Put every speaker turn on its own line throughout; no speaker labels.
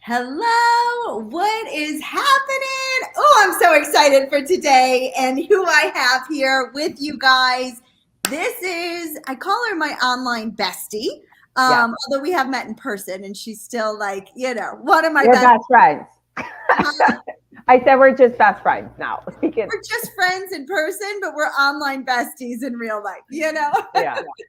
Hello, what is happening? Oh, I'm so excited for today and who I have here with you guys. I call her my online bestie.
Yes,
Although we have met in person and she's still like, one of my
we're
best.
best friends. I said we're just best friends now. We can,
We're just friends in person, but we're online besties in real life.
yeah,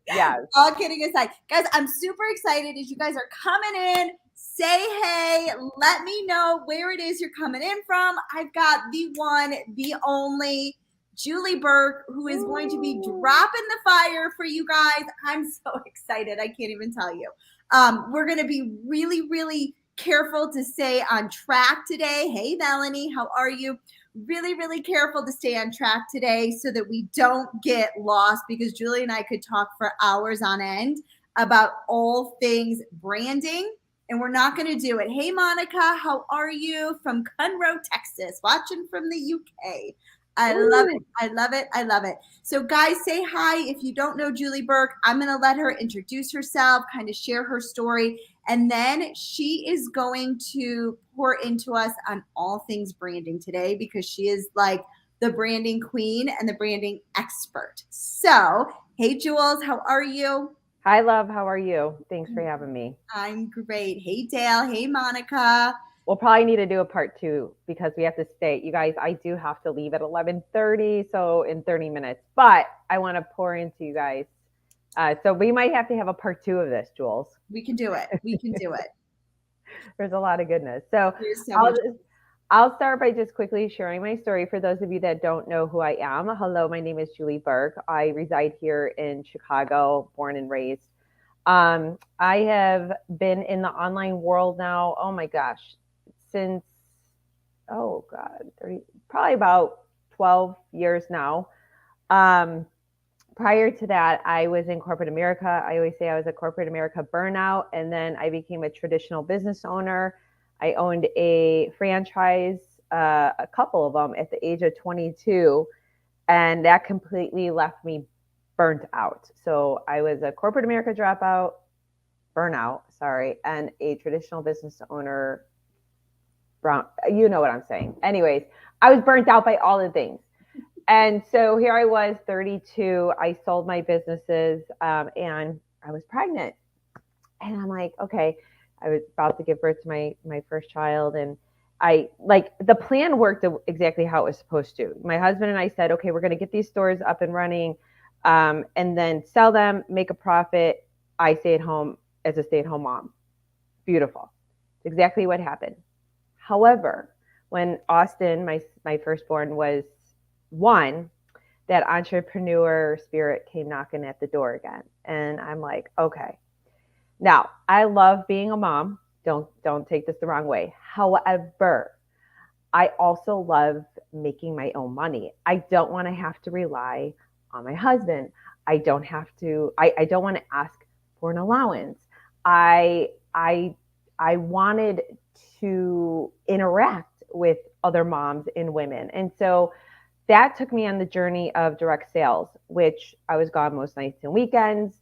yes.
All kidding aside, guys, I'm super excited as you guys are coming in. Say hey, let me know where it is you're coming in from. I've got the one, the only Julie Burke, who is going to be dropping the fire for you guys. I'm so excited. I can't even tell you. We're going to be really, really careful to stay on track today. Hey, Melanie, how are you? Really, really careful to stay on track today so that we don't get lost because Julie and I could talk for hours on end about all things branding, and we're not going to do it. Hey, Monica, how are you from Conroe, Texas, watching from the UK? I love it.
Woo.
I love it. I love it. So, guys, say hi. If you don't know Julie Burke, I'm going to let her introduce herself, kind of share her story, and then she is going to pour into us on all things branding today because she is like the branding queen and the branding expert. So, hey, Jules, how are you?
Hi, love. How are you? Thanks for having me.
I'm great. Hey, Dale. Hey, Monica.
We'll probably need to do a part two because we have to stay. You guys, I do have to leave at 11:30, so in 30 minutes. But I want to pour into you guys. So we might have to have a part two of this, Jules.
We can do it. We can do it.
There's a lot of goodness. So
There's so
I'll
much.
just I'll start by just quickly sharing my story for those of you that don't know who I am. Hello, my name is Julie Burke. I reside here in Chicago, born and raised. I have been in the online world now, oh my gosh, since, oh God, 30, probably about 12 years now. Um, Prior to that, I was in corporate America. I always say I was a corporate America burnout, and then I became a traditional business owner. I owned a franchise, a couple of them at the age of 22, and that completely left me burnt out. So I was a corporate America dropout, burnout, sorry, and a traditional business owner. Brown, you know what I'm saying. Anyways, I was burnt out by all the things. And so here I was, 32. I sold my businesses, and I was pregnant. And I'm like, okay, I was about to give birth to my first child, and I like the plan worked exactly how it was supposed to. My husband and I said, okay, we're going to get these stores up and running, and then sell them, make a profit. I stay at home as a stay-at-home mom. Beautiful. Exactly what happened. However, when Austin, my firstborn, was one, that entrepreneur spirit came knocking at the door again, and I'm like, okay. Now, I love being a mom. Don't take this the wrong way. However, I also love making my own money. I don't want to have to rely on my husband. I don't want to ask for an allowance. I I I wanted to interact with other moms and women. And so that took me on the journey of direct sales, which I was gone most nights and weekends.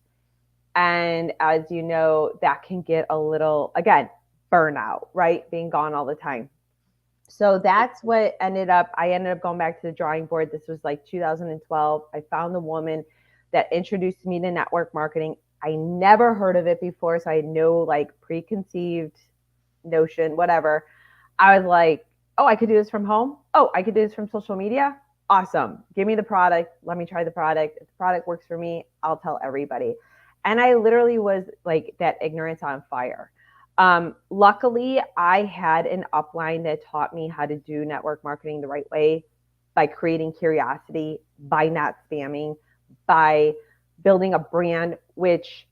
And as you know, that can get a little, again, burnout, right? Being gone all the time. So that's what I ended up going back to the drawing board. This was like 2012. I found the woman that introduced me to network marketing. I never heard of it before, so I had no like preconceived notion, whatever. I was like, oh, I could do this from home. Oh, I could do this from social media. Awesome. Give me the product. Let me try the product. If the product works for me, I'll tell everybody. And I literally was like that ignorance on fire. Luckily, I had an upline that taught me how to do network marketing the right way by creating curiosity, by not spamming, by building a brand, which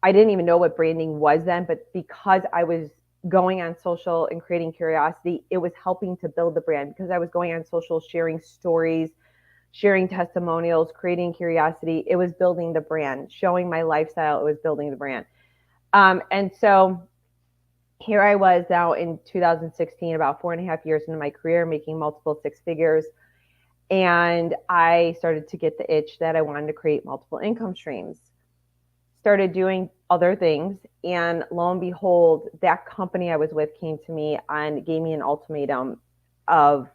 I didn't even know what branding was then, but because I was going on social and creating curiosity, it was helping to build the brand because I was going on social, sharing stories, sharing testimonials, creating curiosity. It was building the brand, showing my lifestyle. It was building the brand. And so here I was now in 2016, about 4.5 years into my career, making multiple six figures. And I started to get the itch that I wanted to create multiple income streams. started doing other things. And lo and behold, that company I was with came to me and gave me an ultimatum of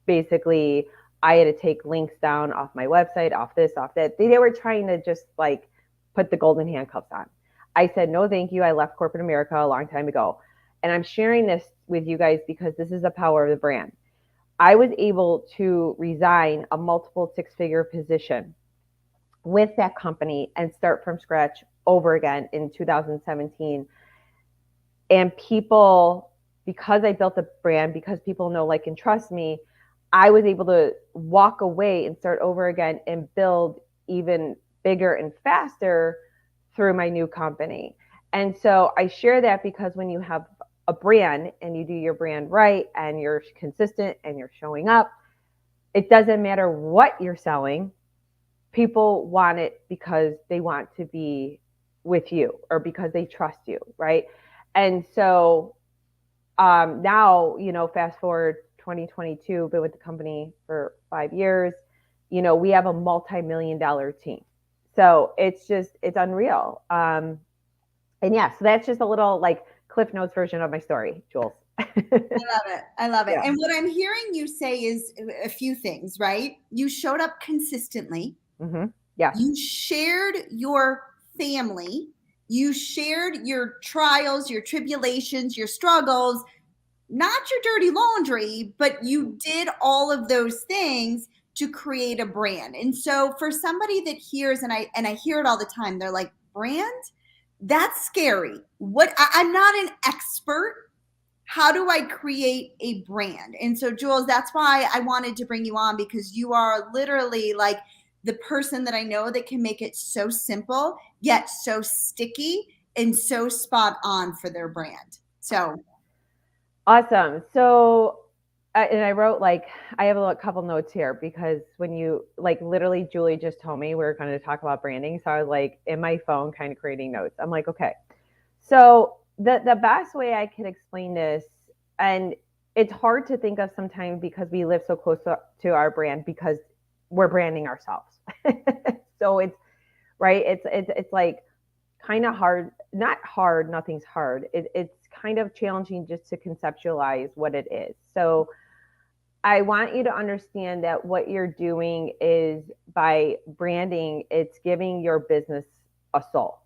basically I had to take links down off my website, off this, off that. They were trying to just like put the golden handcuffs on. I said, no, thank you. I left corporate America a long time ago. And I'm sharing this with you guys because this is the power of the brand. I was able to resign a multiple six-figure position with that company and start from scratch over again in 2017. And people, because I built a brand, because people know, like, and trust me, I was able to walk away and start over again and build even bigger and faster through my new company. And so I share that because when you have a brand and you do your brand right and you're consistent and you're showing up, it doesn't matter what you're selling. People want it because they want to be with you or because they trust you, right? And so now, fast forward 2022, been with the company for 5 years, we have a multi-million-dollar team. So it's unreal. And yeah, so that's just a little like Cliff Notes version of my story, Jules.
I love it. I love it.
Yeah.
And what I'm hearing you say is a few things, right? You showed up consistently.
Mm-hmm. Yeah.
You shared your family. You shared your trials, your tribulations, your struggles, not your dirty laundry, but you did all of those things to create a brand. And so for somebody that hears, and I hear it all the time, they're like, brand? That's scary. I'm not an expert. How do I create a brand? And so, Jules, that's why I wanted to bring you on, because you are literally like the person that I know that can make it so simple, yet so sticky and so spot on for their brand. So
Awesome. So, and I wrote I have a couple notes here because when you literally Julie just told me we were going to talk about branding. So I was like in my phone kind of creating notes. I'm like, okay. So the best way I can explain this, and it's hard to think of sometimes because we live so close to our brand because we're branding ourselves. So it's right. It's like kind of hard, not hard, nothing's hard. It's kind of challenging just to conceptualize what it is. So I want you to understand that what you're doing is by branding, it's giving your business a soul,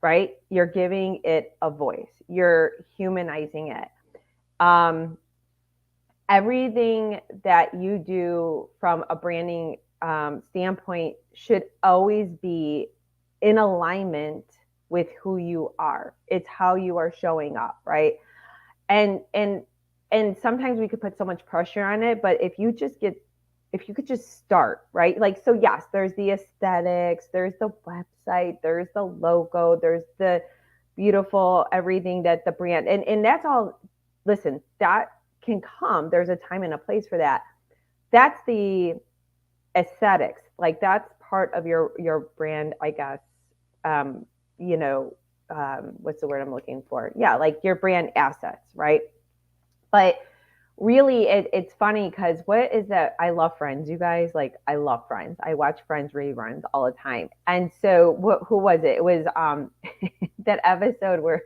right? You're giving it a voice. You're humanizing it. Everything that you do from a branding standpoint should always be in alignment with who you are. It's how you are showing up, right? And sometimes we could put so much pressure on it, but if you could just start, right? Like, so yes, there's the aesthetics, there's the website, there's the logo, there's the beautiful everything that the brand, and that's all. Listen, that can come. There's a time and a place for that. That's the aesthetics. Like, that's part of your brand, I guess. What's the word I'm looking for? Yeah, like your brand assets, right? But really, it's funny because what is that? I love Friends, you guys. Like, I love Friends. I watch Friends reruns all the time. And so, who was it? It was that episode where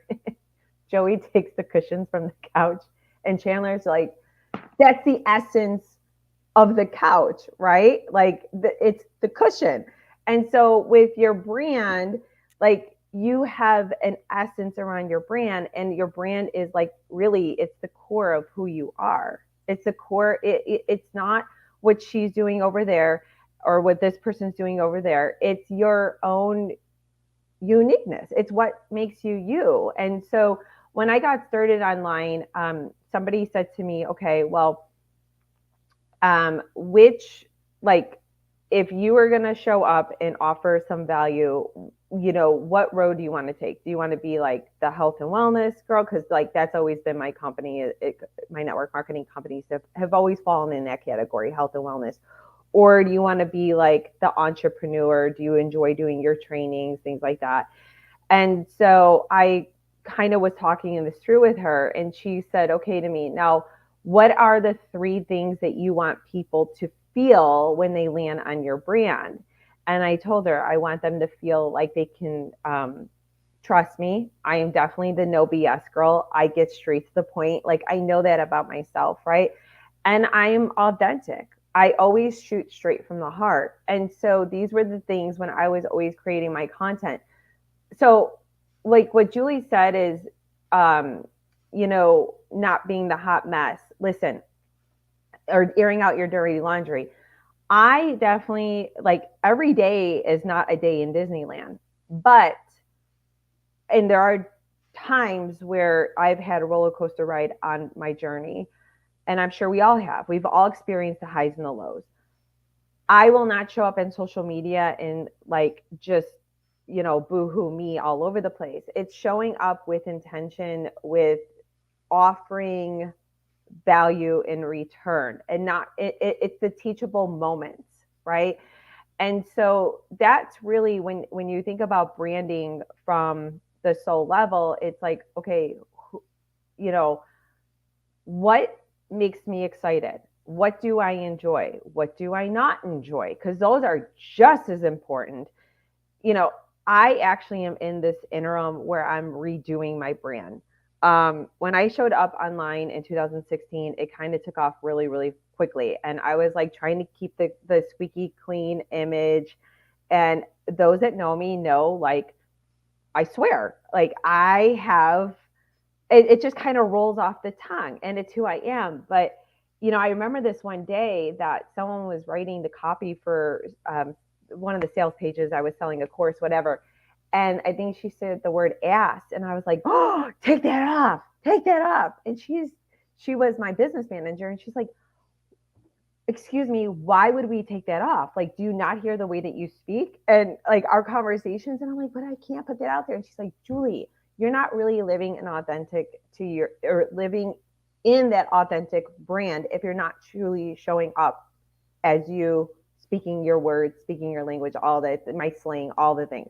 Joey takes the cushions from the couch, and Chandler's like, "That's the essence of the couch, right? Like, it's the cushion." And so, with your brand, like, you have an essence around your brand, and your brand is like, really, it's the core of who you are. It's the core. It's not what she's doing over there or what this person's doing over there. It's your own uniqueness. It's what makes you you. And so when I got started online, somebody said to me, okay, well, if you were going to show up and offer some value, what road do you want to take? Do you want to be like the health and wellness girl? Because that's always been my company. My network marketing companies have always fallen in that category, health and wellness. Or do you want to be like the entrepreneur? Do you enjoy doing your trainings, things like that? And so I kind of was talking this through with her, and she said, okay, to me, now, what are the 3 things that you want people to feel when they land on your brand? And I told her I want them to feel like they can trust me. I am definitely the no BS girl. I get straight to the point. Like I know that about myself, right? And I'm authentic. I always shoot straight from the heart. And so these were the things when I was always creating my content. So like what Julie said is um, not being the hot mess. Listen, or airing out your dirty laundry. I definitely like every day is not a day in Disneyland, but and there are times where I've had a roller coaster ride on my journey, and I'm sure we all have. We've all experienced the highs and the lows. I will not show up in social media and like just, boohoo me all over the place. It's showing up with intention, with offering value in return, and not it's the teachable moments, right? And so that's really when you think about branding from the soul level, it's like, okay, you know, what makes me excited? What do I enjoy? What do I not enjoy? Because those are just as important. You know, I actually am in this interim where I'm redoing my brand. When I showed up online in 2016, it kind of took off really, really quickly. And I was like trying to keep the squeaky clean image. And those that know me know, like, I swear, like I have it just kind of rolls off the tongue and it's who I am. But, I remember this one day that someone was writing the copy for one of the sales pages. I was selling a course, whatever. And I think she said the word ass. And I was like, oh, take that off, take that off. And she was my business manager. And she's like, excuse me, why would we take that off? Like, do you not hear the way that you speak and like our conversations? And I'm like, but I can't put that out there. And she's like, Julie, you're not really living an authentic or living in that authentic brand if you're not truly showing up as you, speaking your words, speaking your language, all that, my slang, all the things.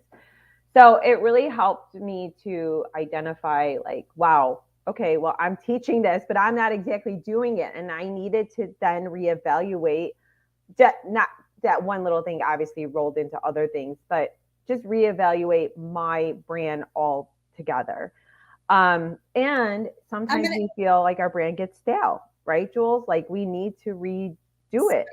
So it really helped me to identify like, wow, okay, well, I'm teaching this, but I'm not exactly doing it. And I needed to then reevaluate that, not that one little thing obviously rolled into other things, but just reevaluate my brand all together. And sometimes we feel like our brand gets stale, right, Jules? Like we need to redo it.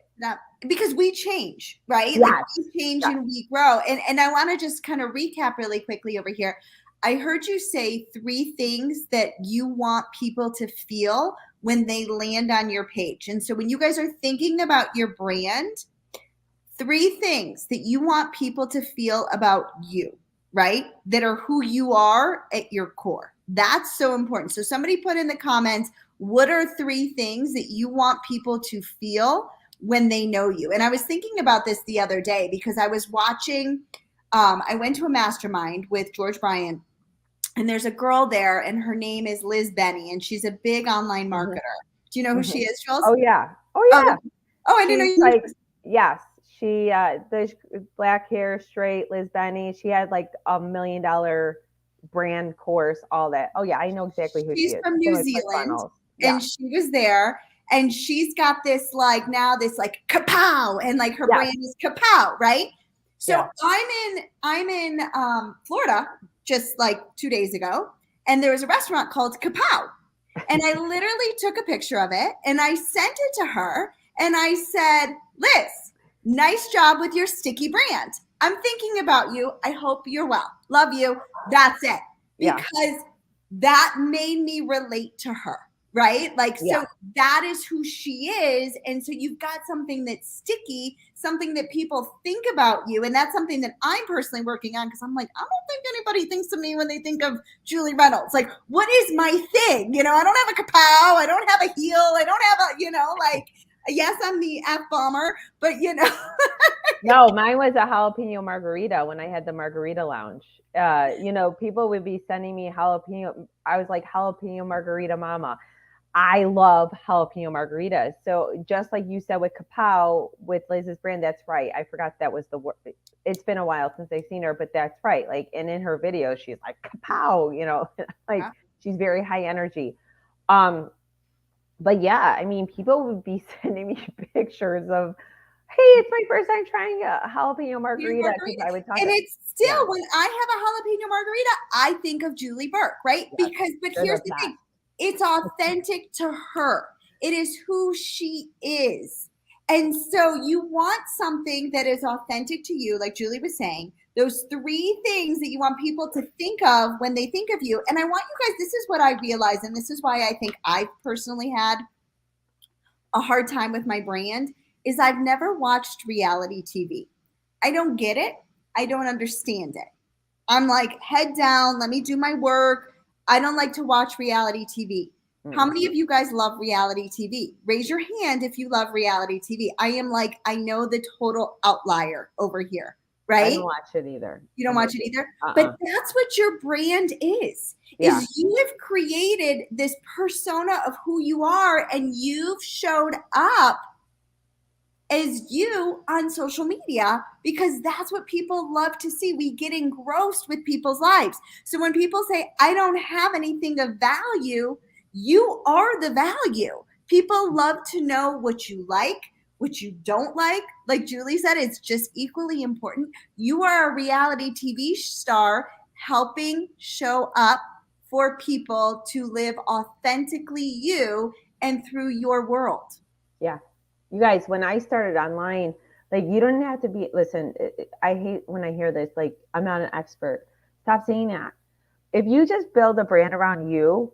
Because we change, right?
Yes.
Like we change and we grow. And I want to just kind of recap really quickly over here. I heard you say 3 things that you want people to feel when they land on your page. And so when you guys are thinking about your brand, 3 things that you want people to feel about you, right? That are who you are at your core. That's so important. So somebody put in the comments, what are 3 things that you want people to feel when they know you? And I was thinking about this the other day because I was watching, I went to a mastermind with George Bryan, and there's a girl there, and her name is Liz Benny, and she's a big online marketer. Do you know who she is, Jules?
Oh yeah. Oh yeah.
Oh, I didn't know
you like, yes. She the black hair, straight, Liz Benny. She had like $1 million brand course, all that. Oh yeah, I know exactly who she is.
She's from New Zealand, and she was there, and she's got this like now this like kapow, and like her brand is kapow, right? So I'm in Florida just like 2 days ago, and there was a restaurant called Kapow, and I literally took a picture of it and I sent it to her, and I said, Liz, nice job with your sticky brand. I'm thinking about you. I hope you're well. Love you. That's it. Because that made me relate to her, right? Like, so that is who she is. And so you've got something that's sticky, something that people think about you. And that's something that I'm personally working on, because I'm like, I don't think anybody thinks of me when they think of Julie Reynolds. Like, what is my thing? I don't have a kapow. I don't have a heel. I don't have a, like, yes, I'm the F bomber, but
No, mine was a jalapeno margarita when I had the margarita lounge. People would be sending me jalapeno. I was like, jalapeno margarita mama. I love jalapeno margaritas. So just like you said with Kapow, with Liz's brand, that's right. I forgot that was the word. It's been a while since I've seen her, but that's right. Like, and in her videos, she's like Kapow, like she's very high energy. But yeah, I mean, people would be sending me pictures of Hey, it's my first time trying a jalapeno
Your
margarita because
margarita.
I would talk.
And it's
Yeah,
still, when I have a jalapeno margarita, I think of Julie Burke, right?
yes,
But
they're
here's
the
the
best.
thing, it's authentic to her, it is who she is. And so you want something that is authentic to you, like Julie was saying, those three things that you want people to think of when they think of you. And I want you guys, this is what I realize, and this is why I think I personally had a hard time with my brand, is I've never watched reality TV. I don't get it. I don't understand it. I'm like, head down, let me do my work. I don't like to watch reality TV. How
Mm.
many of you guys love reality TV? Raise your hand if you love reality TV. I am like, I know the total outlier over here,
I
right?
don't watch it either.
You don't
I'm
watch
with
it
you.
either. But
Uh-uh.
that's what your brand
Yeah,
is you have created this persona of who you are, and you've showed up as you on social media because that's what people love to see. We get engrossed with people's lives. So when people say, I don't have anything of value, you are the value. People love to know what you like, what you don't like. Like Julie said, it's just equally important. You are a reality TV star helping show up for people to live authentically you and through your world.
yeah. You guys, when I started online, like you don't have to be. Listen, I hate when I hear this. Like I'm not an expert. Stop saying that. If you just build a brand around you,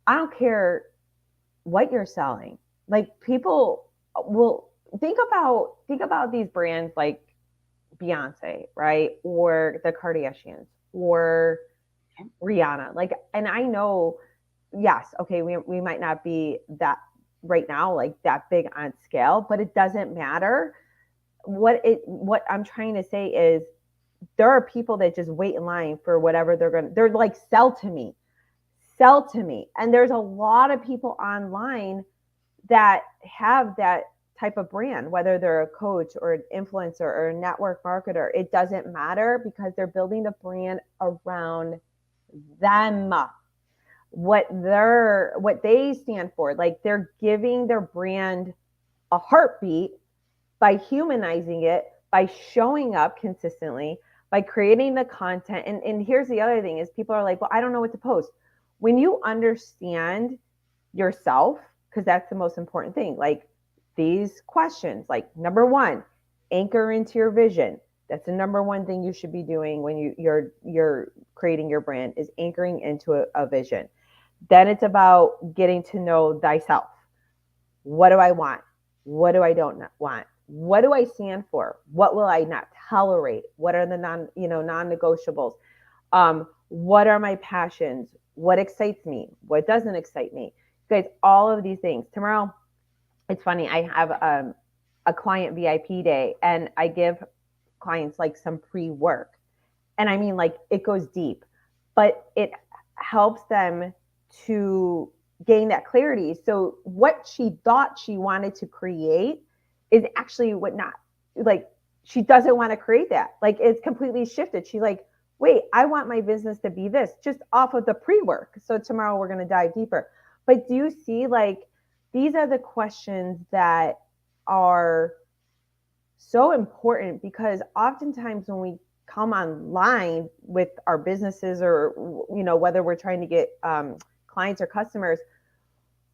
I don't care what you're selling. Like people will think about these brands like Beyonce, right? Or the Kardashians or Rihanna. Like, and I know, yes, okay, we might not be that right now, like that big on scale, but it doesn't matter. What I'm trying to say is there are people that just wait in line for whatever they're like, sell to me. And there's a lot of people online that have that type of brand, whether they're a coach or an influencer or a network marketer. It doesn't matter because they're building the brand around them, what they stand for. Like they're giving their brand a heartbeat by humanizing it, by showing up consistently, by creating the content. And here's the other thing is people are like, well, I don't know what to post. When you understand yourself, because that's the most important thing, like these questions, like number one, anchor into your vision. That's the number one thing you should be doing when you're creating your brand, is anchoring into a vision. Then it's about getting to know thyself. What do I want? What do I don't want? What do I stand for? What will I not tolerate? What are the non-negotiables? What are my passions? What excites me? What doesn't excite me? Guys, all of these things. Tomorrow, it's funny. I have a client VIP day, and I give clients like some pre-work, and I mean, like, it goes deep, but it helps them to gain that clarity. So what she thought she wanted to create is actually what not, like, she doesn't want to create that. Like, it's completely shifted. She's like, wait, I want my business to be this, just off of the pre-work. So tomorrow we're going to dive deeper. But do you see, like, these are the questions that are so important, because oftentimes when we come online with our businesses, or whether we're trying to get clients or customers,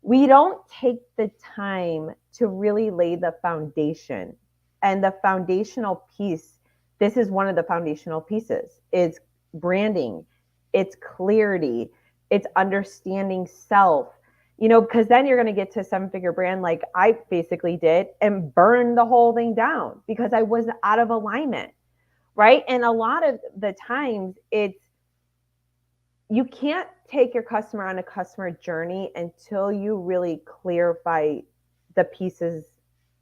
we don't take the time to really lay the foundation. And the foundational piece, this is one of the foundational pieces, is branding, it's clarity, it's understanding self. Because then you're going to get to seven-figure brand, like I basically did, and burn the whole thing down because I was out of alignment, right? And a lot of the times you can't take your customer on a customer journey until you really clarify the pieces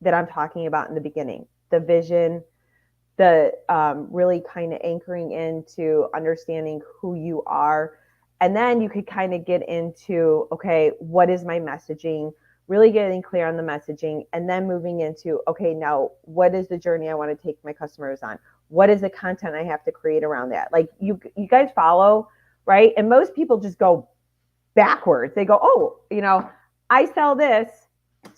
that I'm talking about in the beginning, the vision, the really kind of anchoring into understanding who you are. And then you could kind of get into, okay, what is my messaging? Really getting clear on the messaging, and then moving into, okay, now what is the journey I want to take my customers on? What is the content I have to create around that? Like, you guys follow, right? And most people just go backwards. They go, oh, I sell this.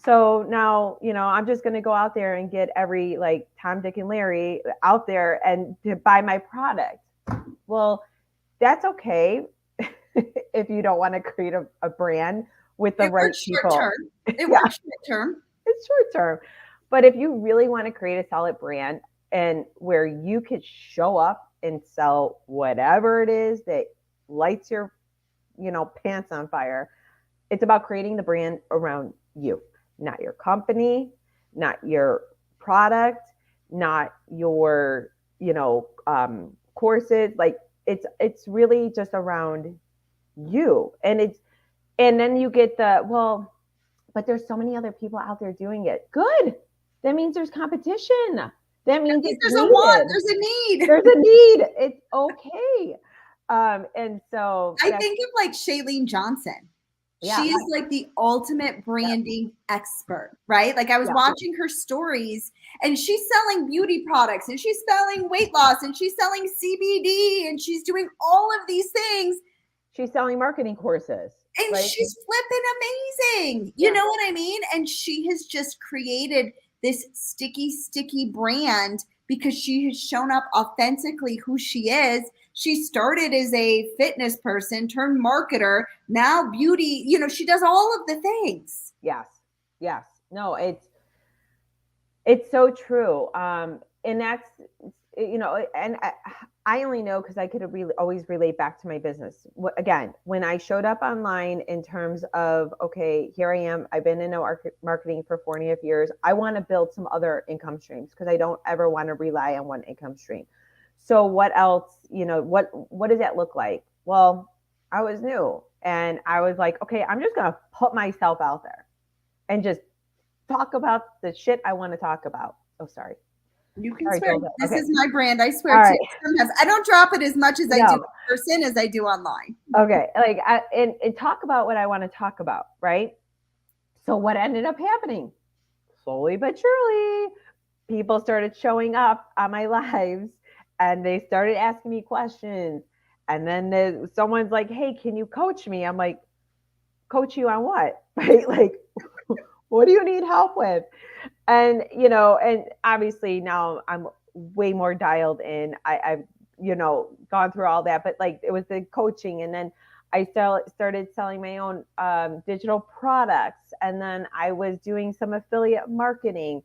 So now, I'm just going to go out there and get every like Tom, Dick, and Larry out there and to buy my product. Well, that's okay if you don't want to create a brand with the
It
right
works short
people.
term. It
Yeah,
works short term.
it's short term. But if you really want to create a solid brand and where you could show up and sell whatever it is that lights your, pants on fire, it's about creating the brand around you, not your company, not your product, not your, courses. Like it's really just around you. And then you get well, but there's so many other people out there doing it. Good. That means there's competition. That means it's
There's a want,
needed.
there's a need.
There's a need. It's okay. And so
I
that's,
think of like Shailene Johnson.
yeah,
She is like the ultimate
yeah,
branding expert, right? Like I was
yeah.
watching her stories and she's selling beauty products and she's selling weight loss and she's selling CBD and she's doing all of these things
She's selling marketing courses,
and
right?
she's flipping amazing. You
Yeah.
know what I mean? And she has just created this sticky brand because she has shown up authentically who she is. She started as a fitness person turned marketer, now beauty, she does all of the things.
Yes. Yes. No, it's so true. And that's, and I only know because I could really always relate back to my business. Again, when I showed up online in terms of, okay, here I am, I've been in marketing for 4.5 years. I want to build some other income streams because I don't ever want to rely on one income stream. So what else, what does that look like? Well, I was new and I was like, okay, I'm just going to put myself out there and just talk about the shit I want to talk about. Oh, sorry.
You can
Sorry,
swear.
Joel.
This
Okay.
is my brand. I swear
All
to you.
right.
Sometimes I don't drop it as much as I do in
No.
person as I do online.
Okay. Like, and talk about what I want to talk about, right? So what ended up happening? Slowly but surely, people started showing up on my lives and they started asking me questions. And then someone's like, hey, can you coach me? I'm like, coach you on what? Right? Like, what do you need help with? And, and obviously now I'm way more dialed in. I've, gone through all that, but like it was the coaching. And then I started selling my own digital products. And then I was doing some affiliate marketing.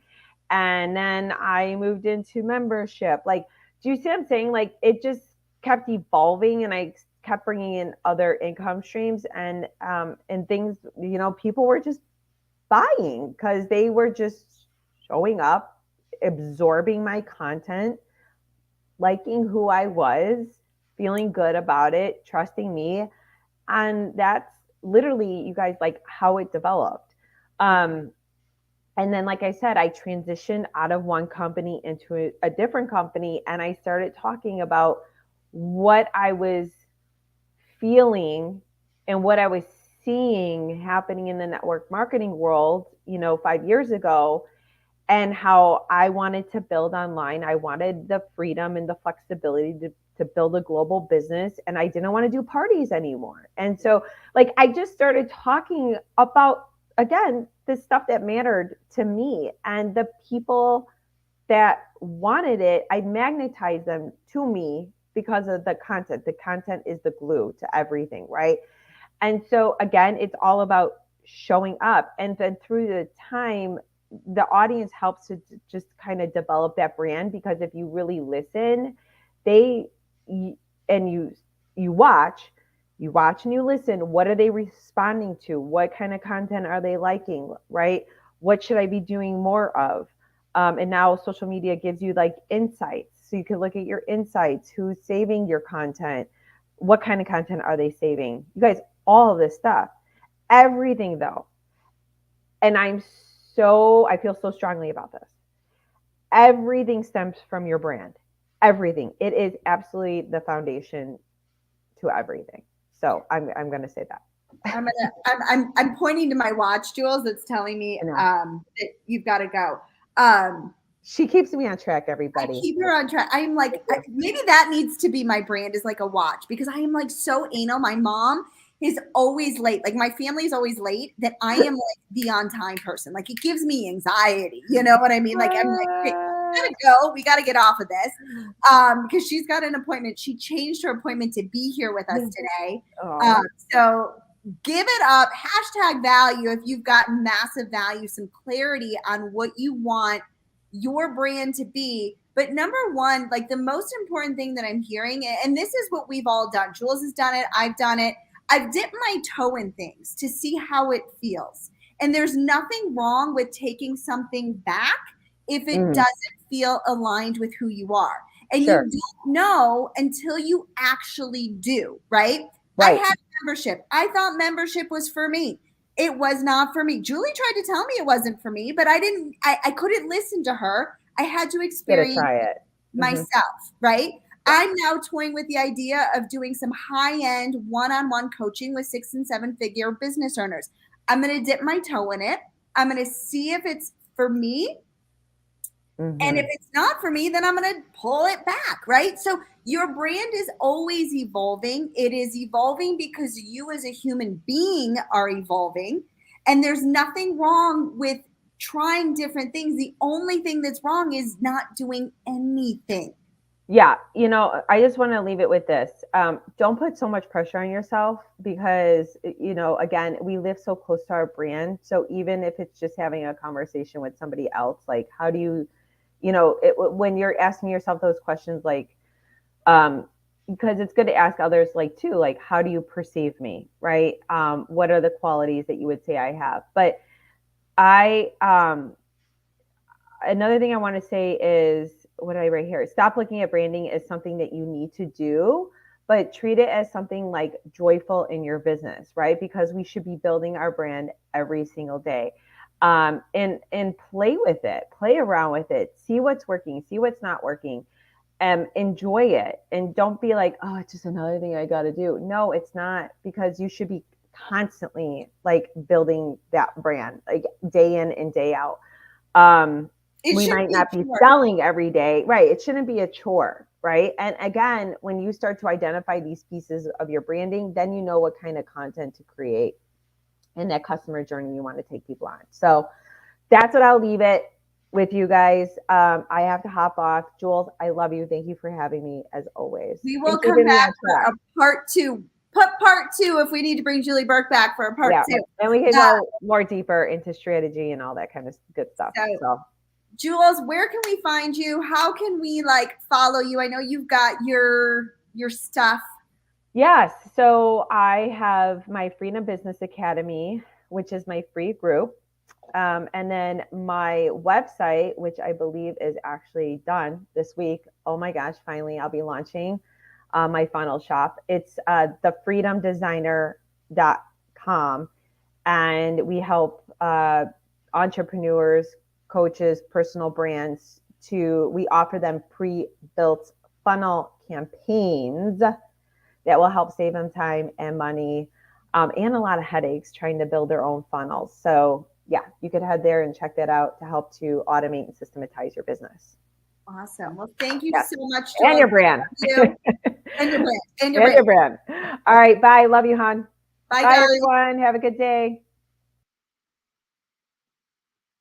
And then I moved into membership. Like, do you see what I'm saying? Like, it just kept evolving and I kept bringing in other income streams and things, people were just buying because they were just showing up, absorbing my content, liking who I was, feeling good about it, trusting me. And that's literally, you guys, like how it developed. And then, like I said, I transitioned out of one company into a different company and I started talking about what I was feeling and what I was seeing happening in the network marketing world, 5 years ago, and how I wanted to build online. I wanted the freedom and the flexibility to build a global business, and I didn't want to do parties anymore. And so, like, I just started talking about, again, the stuff that mattered to me and the people that wanted it. I magnetized them to me because of the content. The content is the glue to everything, right? And so again, it's all about showing up. And then through the time, the audience helps to just kind of develop that brand because if you really listen, they and you watch, and you listen, what are they responding to? What kind of content are they liking, right? What should I be doing more of? And now social media gives you like insights. So you can look at your insights, who's saving your content, what kind of content are they saving? You guys, all of this stuff. Everything though. And I feel so strongly about this. Everything stems from your brand. Everything. It is absolutely the foundation to everything. So I'm going to say that.
I'm pointing to my watch, Jules, that's telling me that you've got to go.
She keeps me on track,
I
everybody.
keep her on track. I'm like, maybe that needs to be my brand is like a watch because I am like so anal. My mom is always late. Like my family is always late, that I am like the on time person. Like it gives me anxiety. You know what I mean? Like I'm like, hey, we gotta go. We gotta get off of this. Because she's got an appointment. She changed her appointment to be here with us today.
Oh.
So give it up. Hashtag value if you've got massive value, some clarity on what you want your brand to be. But number one, like the most important thing that I'm hearing, and this is what we've all done. Jules has done it. I've done it. I've dipped my toe in things to see how it feels. And there's nothing wrong with taking something back if it doesn't feel aligned with who you are. And
Sure.
you don't know until you actually do, right?
Right.
I had membership. I thought membership was for me. It was not for me. Julie tried to tell me it wasn't for me, but I couldn't listen to her. I had to experience
Try it
myself, right? I'm now toying with the idea of doing some high-end one-on-one coaching with 6 and 7 figure business owners. I'm going to dip my toe in it. I'm going to see if it's for me. And if it's not for me, then I'm going to pull it back, right? So your brand is always evolving. It is evolving because you as a human being are evolving. And there's nothing wrong with trying different things. The only thing that's wrong is not doing anything.
Yeah. You know, I just want to leave it with this. Don't put so much pressure on yourself because, you know, again, we live so close to our brand. So even if it's just having a conversation with somebody else, like how do you, you know, when you're asking yourself those questions, like, because it's good to ask others, like, too, like, how do you perceive me? Right. What are the qualities that you would say I have? But another thing I want to say is, what did I write here? Stop looking at branding as something that you need to do, but treat it as something like joyful in your business, right? Because we should be building our brand every single day. And play with it, play around with it, see what's working, see what's not working, and enjoy it. And don't be like, oh, it's just another thing I got to do. No, it's not, because you should be constantly like building that brand, like day in and day out. We might not be selling every day, right? It shouldn't be a chore, right? And again, when you start to identify these pieces of your branding, then you know what kind of content to create and that customer journey you want to take people on. So that's what I'll leave it with you guys. I have to hop off. Jules, I love you. Thank you for having me as always.
We will come back for a part 2. Put part 2 if we need to bring Julie Burke back for a part 2.
And we can go more deeper into strategy and all that kind of good stuff. So
Jules, where can we find you? How can we like follow you? I know you've got your stuff.
Yes. So I have my Freedom Business Academy, which is my free group. And then my website, which I believe is actually done this week. Oh my gosh, finally, I'll be launching my funnel shop. It's thefreedomdesigner.com. And we help entrepreneurs, coaches, personal brands we offer them pre-built funnel campaigns that will help save them time and money and a lot of headaches trying to build their own funnels. So yeah, you could head there and check that out to help to automate and systematize your business.
Awesome. Well, thank you so much,
Julie. And your brand.
And your brand.
And your brand. All right. Bye. Love you, hon.
Bye,
everyone. Have a good day.